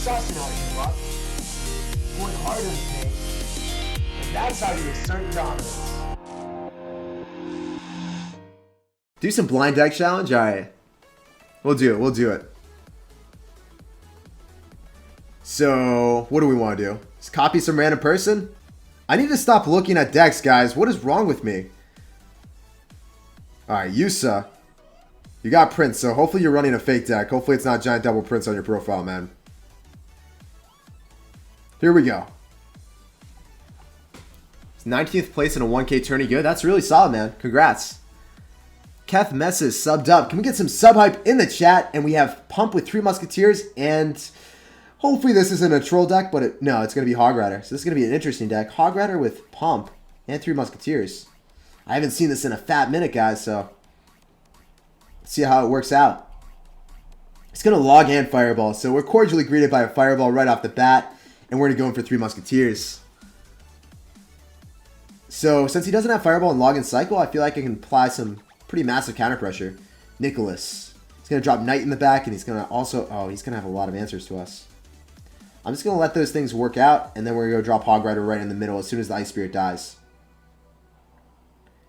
sussing how you luck. Going hard in the paint. And that's how you assert dominance. Do some blind deck challenge? Alright. We'll do it. So, what do we want to do? Just copy some random person? I need to stop looking at decks, guys. What is wrong with me? Alright, Yusa. You got Prince, so hopefully you're running a fake deck. Hopefully it's not Giant Double Prince on your profile, man. Here we go. 19th place in a 1K tourney. Good. That's really solid, man. Congrats. Keth Messes subbed up. Can we get some sub hype in the chat? And we have Pump with 3 Musketeers. And hopefully this isn't a troll deck, but no, it's going to be Hog Rider. So this is going to be an interesting deck. Hog Rider with Pump and 3 Musketeers. I haven't seen this in a fat minute, guys, so let's see how it works out. It's going to log and Fireball. So we're cordially greeted by a Fireball right off the bat. And we're going to go in for 3 Musketeers. So since he doesn't have Fireball and log and Cycle, I feel like I can apply some pretty massive counter pressure. Nicholas. He's going to drop Knight in the back, and he's going to also... Oh, he's going to have a lot of answers to us. I'm just going to let those things work out, and then we're going to go drop Hog Rider right in the middle as soon as the Ice Spirit dies.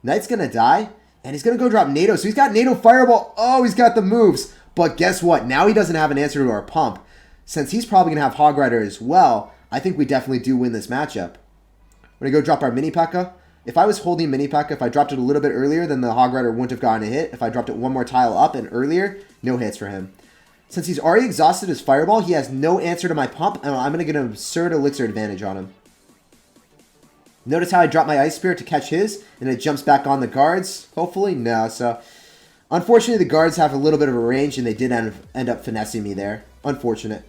Knight's going to die, and he's going to go drop NATO. So he's got NATO Fireball. Oh, he's got the moves. But guess what? Now he doesn't have an answer to our Pump. Since he's probably going to have Hog Rider as well, I think we definitely do win this matchup. We're going to go drop our Mini P.E.K.K.A. If I was holding Mini P.E.K.K.A, if I dropped it a little bit earlier, then the Hog Rider wouldn't have gotten a hit. If I dropped it one more tile up and earlier, no hits for him. Since he's already exhausted his Fireball, he has no answer to my Pump, and I'm going to get an absurd Elixir advantage on him. Notice how I dropped my Ice Spirit to catch his, and it jumps back on the guards? Hopefully, no. So, unfortunately, the guards have a little bit of a range, and they did end up finessing me there. Unfortunate.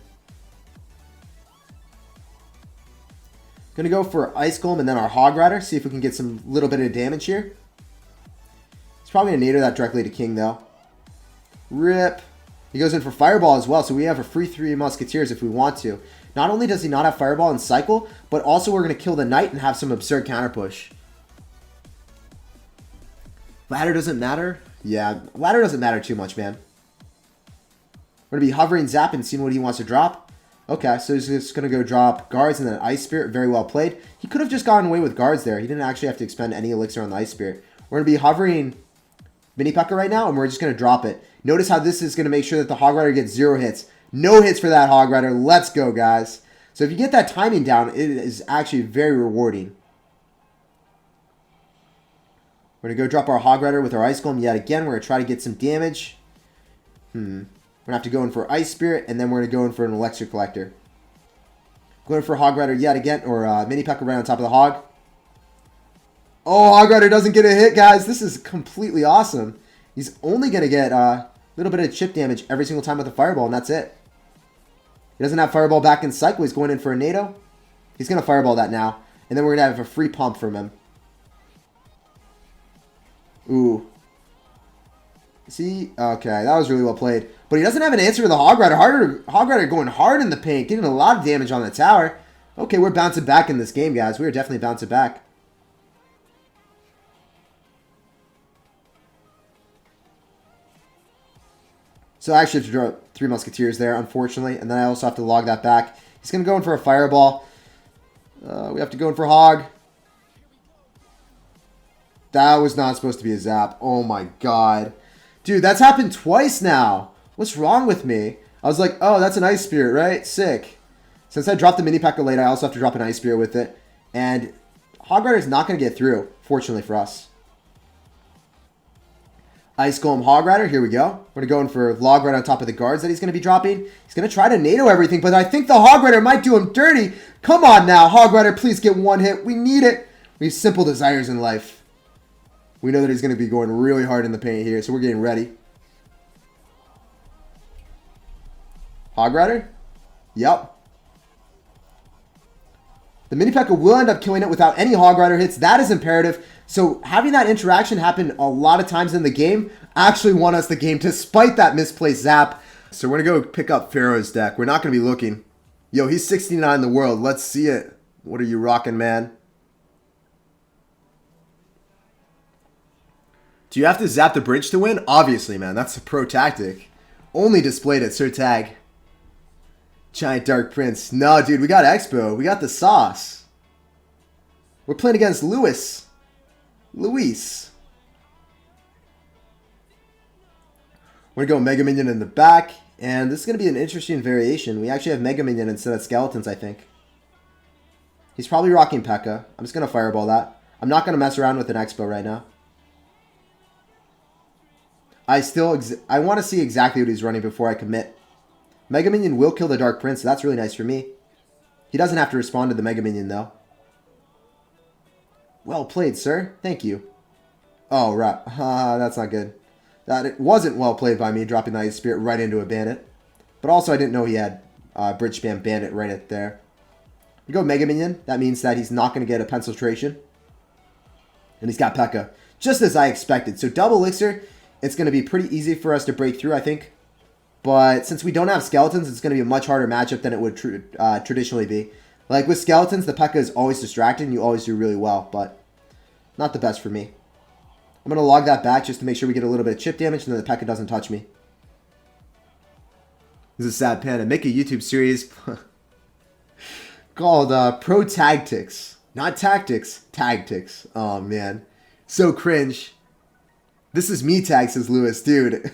Gonna go for Ice Golem and then our Hog Rider. See if we can get some little bit of damage here. It's probably gonna nader that directly to King though. Rip. He goes in for Fireball as well, so we have a free 3 Musketeers if we want to. Not only does he not have Fireball and Cycle, but also we're gonna kill the Knight and have some absurd counter push. Ladder doesn't matter? Yeah, ladder doesn't matter too much, man. We're gonna be hovering Zap and seeing what he wants to drop. Okay, so he's just going to go drop Guards and then Ice Spirit. Very well played. He could have just gotten away with Guards there. He didn't actually have to expend any Elixir on the Ice Spirit. We're going to be hovering Mini P.E.K.K.A right now, and we're just going to drop it. Notice how this is going to make sure that the Hog Rider gets 0 hits. No hits for that Hog Rider. Let's go, guys. So if you get that timing down, it is actually very rewarding. We're going to go drop our Hog Rider with our Ice Golem yet again. We're going to try to get some damage. We're going to have to go in for Ice Spirit, and then we're going to go in for an Elixir Collector. Going for Hog Rider yet again, or Mini P.E.K.K.A right on top of the Hog. Oh, Hog Rider doesn't get a hit, guys. This is completely awesome. He's only going to get a little bit of chip damage every single time with a Fireball, and that's it. He doesn't have Fireball back in Cycle. He's going in for a NATO. He's going to Fireball that now, and then we're going to have a free Pump from him. Ooh. See? Okay, that was really well played. But he doesn't have an answer to the Hog Rider. Hog Rider going hard in the paint, getting a lot of damage on the tower. Okay, we're bouncing back in this game, guys. We are definitely bouncing back. So I actually have to draw 3 Musketeers there, unfortunately. And then I also have to log that back. He's going to go in for a Fireball. We have to go in for Hog. That was not supposed to be a Zap. Oh my god. Dude, that's happened twice now. What's wrong with me? I was like, oh, that's an Ice Spirit, right? Sick. Since I dropped the Mini P.E.K.K.A late, I also have to drop an Ice Spirit with it. And Hog Rider's not going to get through, fortunately for us. Ice Golem Hog Rider, here we go. We're going to go in for Log right on top of the guards that he's going to be dropping. He's going to try to NATO everything, but I think the Hog Rider might do him dirty. Come on now, Hog Rider, please get 1 hit. We need it. We have simple desires in life. We know that he's going to be going really hard in the paint here, so we're getting ready. Hog Rider? Yep. The Mini P.E.K.K.A will end up killing it without any Hog Rider hits. That is imperative. So having that interaction happen a lot of times in the game actually won us the game despite that misplaced Zap. So we're going to go pick up Pharaoh's deck. We're not going to be looking. Yo, he's 69 in the world. Let's see it. What are you rocking, man? Do you have to zap the bridge to win? Obviously, man. That's a pro tactic. Only displayed at SirTag. Giant Dark Prince. No, dude, we got xbow. We got the sauce. We're playing against Luis. We're going to go Mega Minion in the back. And this is going to be an interesting variation. We actually have Mega Minion instead of Skeletons, I think. He's probably rocking P.E.K.K.A. I'm just going to Fireball that. I'm not going to mess around with an xbow right now. I want to see exactly what he's running before I commit. Mega Minion will kill the Dark Prince, so that's really nice for me. He doesn't have to respond to the Mega Minion, though. Well played, sir. Thank you. Oh, right. That's not good. It wasn't well played by me, dropping the Ice Spirit right into a Bandit. But also, I didn't know he had Bridge Spam Bandit right at there. We go Mega Minion. That means that he's not going to get a Penciltration. And he's got P.E.K.K.A. Just as I expected. So double Elixir, it's going to be pretty easy for us to break through, I think. But since we don't have Skeletons, it's going to be a much harder matchup than it would traditionally be. Like with Skeletons, the P.E.K.K.A. is always distracted and you always do really well. But not the best for me. I'm going to log that back just to make sure we get a little bit of chip damage and then the P.E.K.K.A. doesn't touch me. This is a sad panda. Make a YouTube series called Pro Tactics. Not Tactics. Tactics. Oh, man. So cringe. This is me tag, says Lewis. Dude.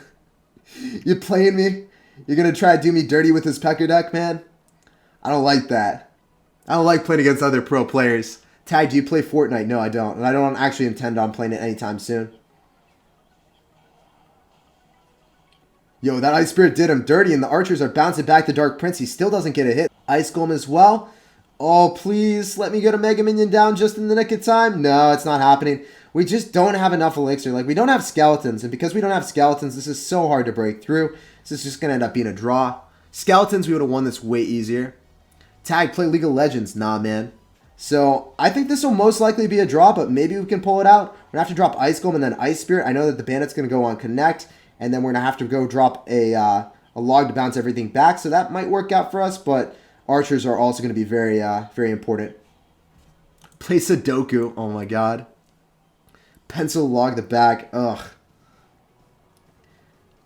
You playing me? You're going to try to do me dirty with this P.E.K.K.A. deck, man? I don't like that. I don't like playing against other pro players. Tag, do you play Fortnite? No, I don't. And I don't actually intend on playing it anytime soon. Yo, that Ice Spirit did him dirty, and the archers are bouncing back the Dark Prince. He still doesn't get a hit. Ice Golem as well. Oh, please, let me get a Mega Minion down just in the nick of time. No, it's not happening. We just don't have enough Elixir. Like, we don't have Skeletons, and because we don't have Skeletons, this is so hard to break through. This is just going to end up being a draw. Skeletons, we would have won this way easier. Tag, play League of Legends. Nah, man. So, I think this will most likely be a draw, but maybe we can pull it out. We're going to have to drop Ice Golem and then Ice Spirit. I know that the Bandit's going to go on Connect, and then we're going to have to go drop a log to bounce everything back, so that might work out for us, but archers are also going to be very, very important. Play Sudoku. Oh, my God. Pencil log the back. Ugh.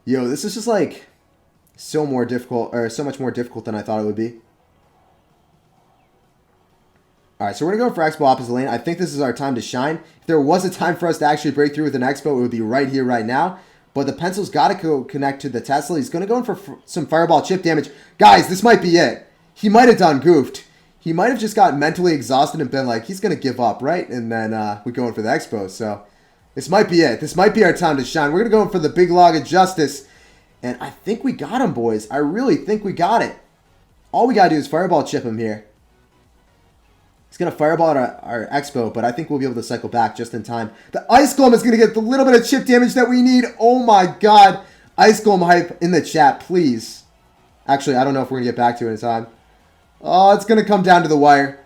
Yo, this is just like so much more difficult than I thought it would be. Alright, so we're going to go for xbow opposite lane. I think this is our time to shine. If there was a time for us to actually break through with an xbow, it would be right here, right now. But the pencil's got to go connect to the Tesla. He's going to go in for some fireball chip damage. Guys, this might be it. He might have done goofed. He might have just got mentally exhausted and been like, he's going to give up, right? And then we go in for the xbow. So this might be it. This might be our time to shine. We're going to go in for the big log of justice. And I think we got him, boys. I really think we got it. All we got to do is fireball chip him here. He's going to fireball at our xbow, but I think we'll be able to cycle back just in time. The Ice Golem is going to get the little bit of chip damage that we need. Oh my God. Ice Golem hype in the chat, please. Actually, I don't know if we're going to get back to it in time. Oh, it's going to come down to the wire.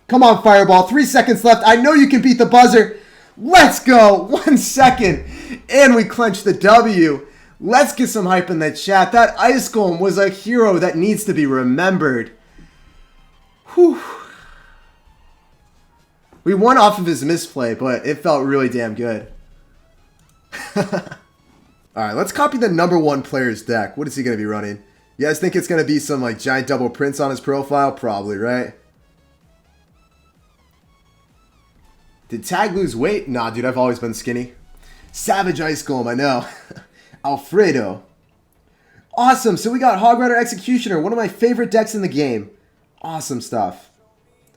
Come on, Fireball. 3 seconds left. I know you can beat the buzzer. Let's go. 1 second. And we clench the W. Let's get some hype in the chat. That Ice Golem was a hero that needs to be remembered. Whew. We won off of his misplay, but it felt really damn good. Alright, let's copy the #1 player's deck. What is he going to be running? You guys think it's going to be some like giant double prince on his profile? Probably, right? Did Tag lose weight? Nah, dude, I've always been skinny. Savage Ice Golem, I know. Alfredo. Awesome, so we got Hog Rider Executioner, one of my favorite decks in the game. Awesome stuff.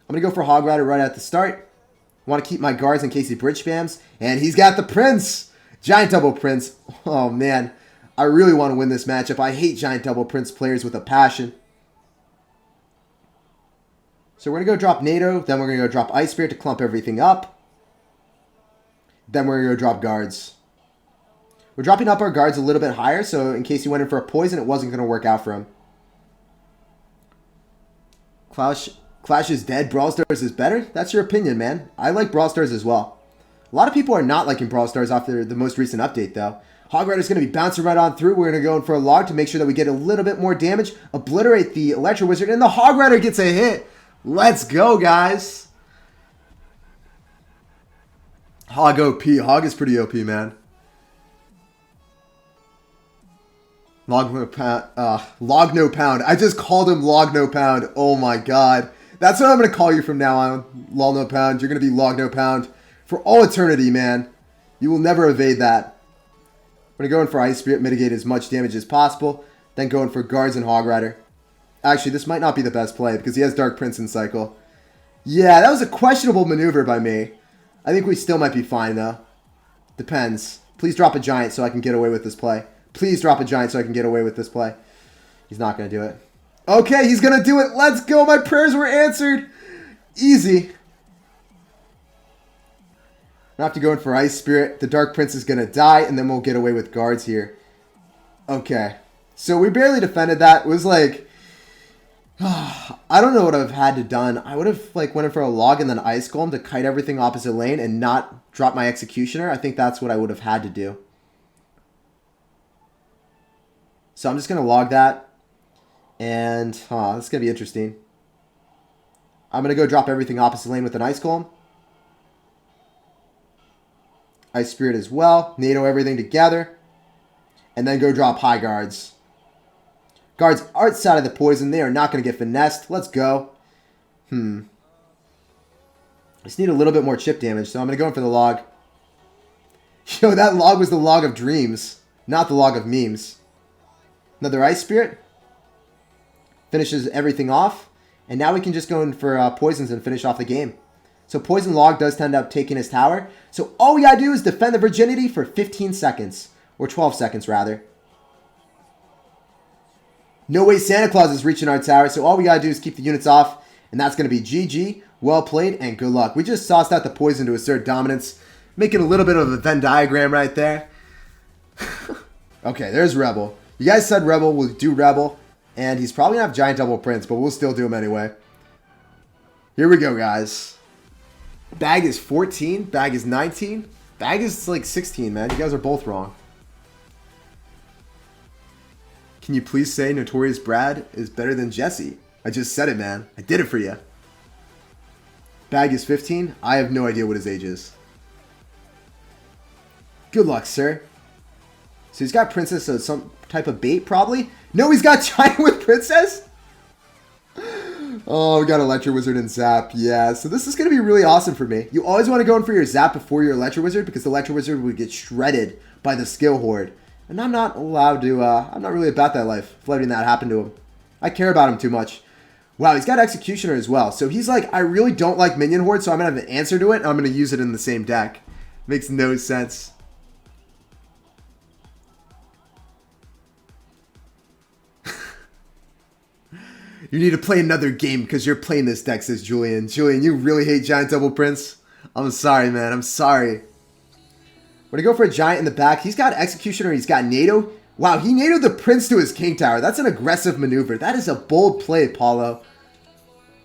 I'm going to go for Hog Rider right at the start. Want to keep my guards in case he bridge spams. And he's got the Prince. Giant double Prince. Oh, man. I really want to win this matchup. I hate giant double Prince players with a passion. So we're going to go drop NATO. Then we're going to go drop Ice Spirit to clump everything up. Then we're going to go drop guards. We're dropping up our guards a little bit higher, so in case he went in for a poison, it wasn't going to work out for him. Clash is dead. Brawl Stars is better? That's your opinion, man. I like Brawl Stars as well. A lot of people are not liking Brawl Stars after the most recent update, though. Hog Rider's going to be bouncing right on through. We're going to go in for a log to make sure that we get a little bit more damage. Obliterate the Electro Wizard, and the Hog Rider gets a hit. Let's go, guys. Hog OP. Hog is pretty OP, man. Log no pound. Log no pound. I just called him Log no pound. Oh my god. That's what I'm going to call you from now on. Log no pound. You're going to be Log no pound for all eternity, man. You will never evade that. We're going to go in for Ice Spirit, mitigate as much damage as possible. Then go in for Guards and Hog Rider. Actually, this might not be the best play because he has Dark Prince in cycle. Yeah, that was a questionable maneuver by me. I think we still might be fine, though. Depends. Please drop a Giant so I can get away with this play. Please drop a Giant so I can get away with this play. He's not going to do it. Okay, he's going to do it. Let's go. My prayers were answered. Easy. I have to go in for Ice Spirit. The Dark Prince is going to die, and then we'll get away with Guards here. Okay. So we barely defended that. It was like... I don't know what I've had to done. I would have like went in for a Log and then Ice Golem to kite everything opposite lane and not drop my Executioner. I think that's what I would have had to do. So I'm just going to log that. And, this is going to be interesting. I'm going to go drop everything opposite lane with an Ice Golem. Ice Spirit as well. NATO everything together. And then go drop High Guards. Guards outside of the poison. They are not going to get finessed. Let's go. I just need a little bit more chip damage, so I'm going to go in for the log. Yo, that log was the log of dreams, not the log of memes. Another Ice Spirit. Finishes everything off. And now we can just go in for poisons and finish off the game. So poison log does end up taking his tower. So all we got to do is defend the virginity for 15 seconds. Or 12 seconds, rather. No way Santa Claus is reaching our tower, so all we gotta do is keep the units off, and that's gonna be GG, well played, and good luck. We just sauced out the poison to assert dominance, making a little bit of a Venn diagram right there. Okay, there's Rebel. You guys said Rebel, we'll do Rebel, and he's probably gonna have Giant Double Prince, but we'll still do him anyway. Here we go, guys. Bag is 14, Bag is 19, Bag is like 16, man. You guys are both wrong. Can you please say Notorious Brad is better than Jesse? I just said it, man. I did it for you. Bag is 15. I have no idea what his age is. Good luck, sir. So he's got Princess, so some type of bait, probably. No, he's got Giant with Princess? Oh, we got Electro Wizard and Zap. Yeah, so this is going to be really awesome for me. You always want to go in for your Zap before your Electro Wizard because the Electro Wizard would get shredded by the skill horde. And I'm not allowed to, I'm not really about that life, letting that happen to him. I care about him too much. Wow, he's got Executioner as well. So he's like, I really don't like Minion Horde, so I'm going to have an answer to it, and I'm going to use it in the same deck. Makes no sense. You need to play another game because you're playing this deck, says Julian. Julian, you really hate Giant Double Prince? I'm sorry, man. I'm sorry. We're going to go for a Giant in the back. He's got Executioner. He's got NATO. Wow, he NATO'd the Prince to his King Tower. That's an aggressive maneuver. That is a bold play, Paulo.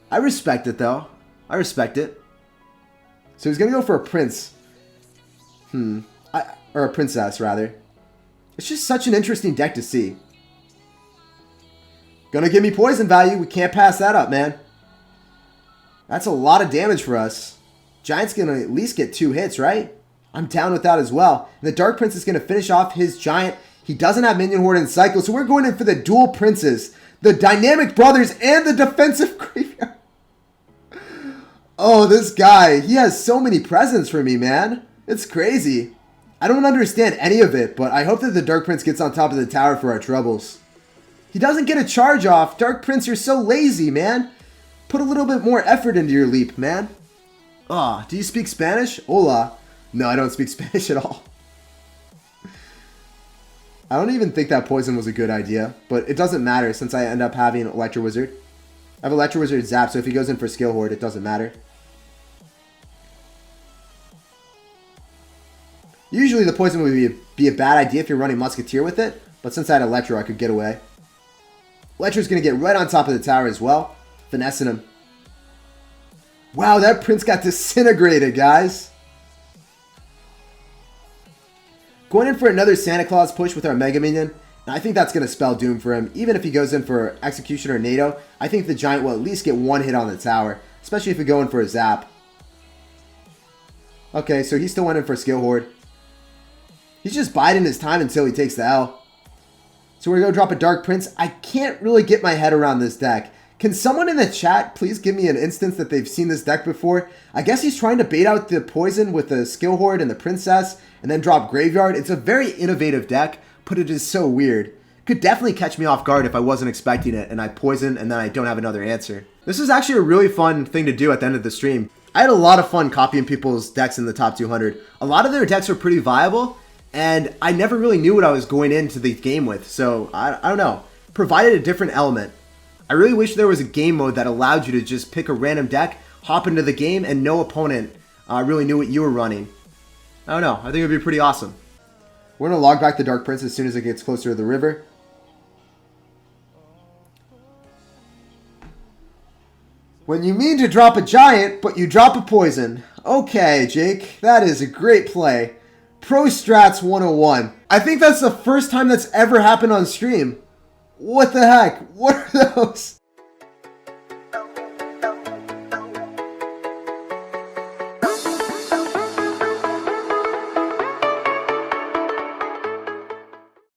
I respect it, though. I respect it. So he's going to go for a Prince. Or a Princess, rather. It's just such an interesting deck to see. Gonna give me poison value. We can't pass that up, man. That's a lot of damage for us. Giant's gonna at least get 2 hits, right? I'm down with that as well. And the Dark Prince is gonna finish off his Giant. He doesn't have Minion Horde in cycle, so we're going in for the dual Princes. The Dynamic Brothers and the Defensive Graveyard. Oh, this guy. He has so many presents for me, man. It's crazy. I don't understand any of it, but I hope that the Dark Prince gets on top of the tower for our troubles. He doesn't get a charge off. Dark Prince, you're so lazy, man. Put a little bit more effort into your leap, man. Do you speak Spanish? Hola. No, I don't speak Spanish at all. I don't even think that poison was a good idea, but it doesn't matter since I end up having Electro Wizard. I have Electro Wizard Zap, so if he goes in for Skill Horde, it doesn't matter. Usually the poison would be a bad idea if you're running Musketeer with it, but since I had Electro, I could get away. Electro's going to get right on top of the tower as well, finessing him. Wow, that Prince got disintegrated, guys. Going in for another Santa Claus push with our Mega Minion. And I think that's going to spell doom for him. Even if he goes in for Executioner or NATO, I think the Giant will at least get 1 hit on the tower, especially if we go in for a Zap. Okay, so he still went in for Skill Horde. He's just biding his time until he takes the L. So we're going to drop a Dark Prince. I can't really get my head around this deck. Can someone in the chat please give me an instance that they've seen this deck before? I guess he's trying to bait out the poison with the Skill Horde and the Princess and then drop Graveyard. It's a very innovative deck, but it is so weird. Could definitely catch me off guard if I wasn't expecting it and I poison and then I don't have another answer. This is actually a really fun thing to do at the end of the stream. I had a lot of fun copying people's decks in the top 200. A lot of their decks are pretty viable, and I never really knew what I was going into the game with, so I don't know. Provided a different element. I really wish there was a game mode that allowed you to just pick a random deck, hop into the game, and no opponent really knew what you were running. I don't know. I think it would be pretty awesome. We're going to log back the Dark Prince as soon as it gets closer to the river. When you mean to drop a giant, but you drop a poison. Okay, Jake, that is a great play. Pro Strats 101. I think that's the first time that's ever happened on stream. What the heck? What are those?